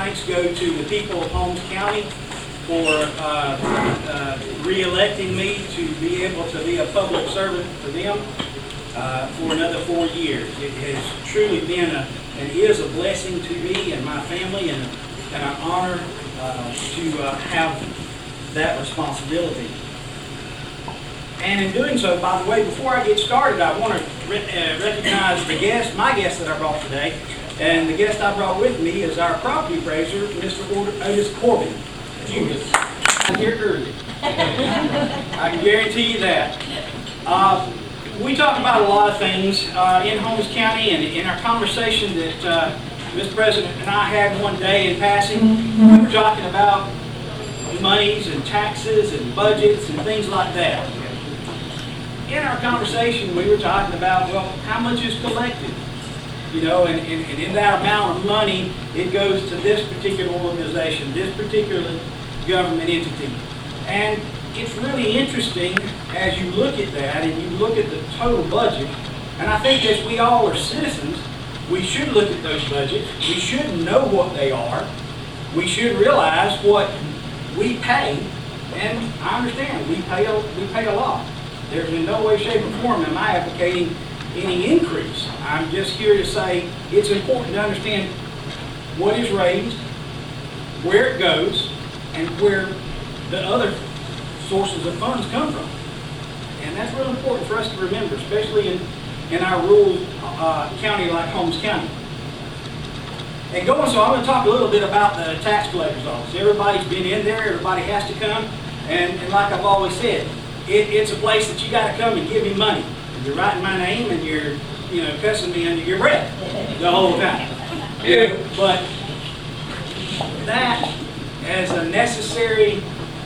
thanks go to the people of Holmes County for re-electing me to be able to be a public servant for them for another 4 years. It has truly been and is a blessing to me and my family, and an honor to have that responsibility. And in doing so, by the way, before I get started, I want to recognize my guest that I brought today. And the guest I brought with me is our property appraiser, Mr. Otis Corbin. I'm here early. I can guarantee you that. We talk about a lot of things in Holmes County, and in our conversation that Mr. President and I had one day in passing, we were talking about monies and taxes and budgets and things like that. In our conversation, we were talking about, well, how much is collected? You know, and in that amount of money, it goes to this particular organization, this particular government entity. And it's really interesting as you look at that and you look at the total budget. And I think as we all are citizens, we should look at those budgets. We should know what they are. We should realize what we pay. And I understand we pay a lot. There's in no way, shape, or form am I advocating any increase. I'm just here to say it's important to understand what is raised, where it goes, and where the other sources of funds come from. And that's really important for us to remember, especially in our rural county like Holmes County. And so I'm going to talk a little bit about the tax collector's office. Everybody's been in there, everybody has to come, and like I've always said, it's a place that you got to come and give me money. You're writing my name and you're, cussing me under your breath the whole time. Yeah. But that as a necessary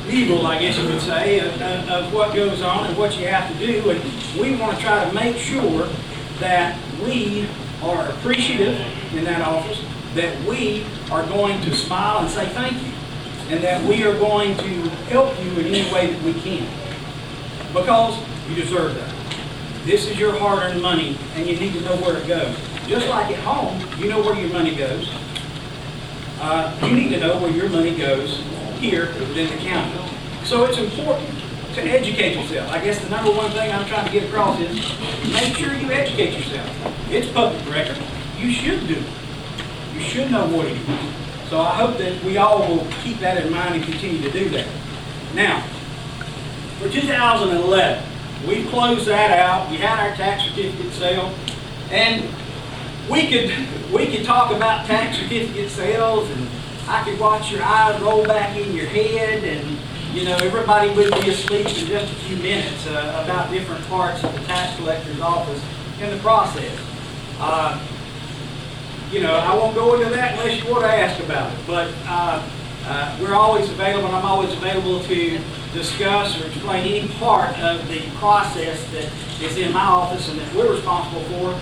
evil, I guess you would say, of what goes on and what you have to do. And we want to try to make sure that we are appreciative in that office, that we are going to smile and say thank you, and that we are going to help you in any way that we can. Because you deserve that. This is your hard-earned money, and you need to know where it goes. Just like at home, you know where your money goes. You need to know where your money goes here within the county. So it's important to educate yourself. I guess the number one thing I'm trying to get across is make sure you educate yourself. It's public record. You should do it. You should know what it is. So I hope that we all will keep that in mind and continue to do that. Now, for 2011, we closed that out. We had our tax certificate sale, and we could talk about tax certificate sales, and I could watch your eyes roll back in your head, and everybody would be asleep in just a few minutes about different parts of the tax collector's office in the process. I won't go into that unless you want to ask about it, but we're always available, and I'm always available to discuss or explain any part of the process that is in my office and that we're responsible for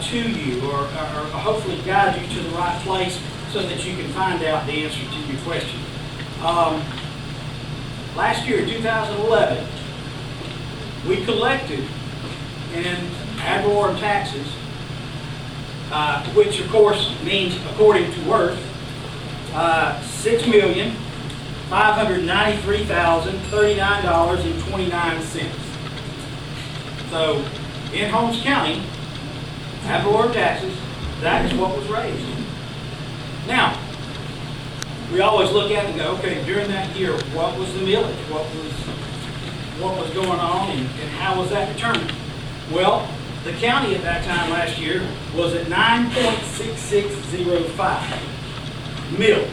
to you, or hopefully guide you to the right place so that you can find out the answer to your question. Last year, 2011, we collected in ad valorem taxes, which of course means according to worth, $6,593,039.29. So, in Holmes County, ad valorem taxes, that is what was raised. Now, we always look at it and go, okay, during that year, what was the millage? What was going on, and how was that determined? Well, the county at that time last year was at 9.6605 mills.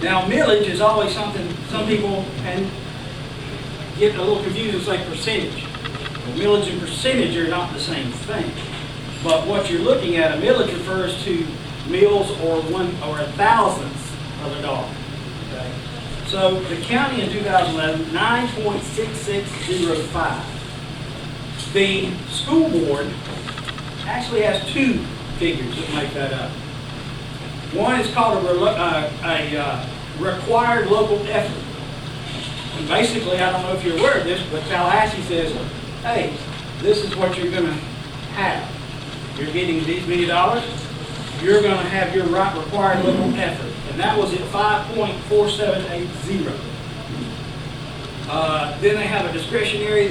Now, millage is always something some people can get a little confused and say percentage. Well, millage and percentage are not the same thing. But what you're looking at, a millage refers to mills or a thousandth of a dollar. Okay? So the county in 2011, 9.6605. The school board actually has two figures that make that up. One is called a required local effort. And basically, I don't know if you're aware of this, but Tallahassee says, hey, this is what you're going to have. You're getting these many dollars. you're going to have your right required level of effort. And that was at 5.4780. Then they have a discretionary that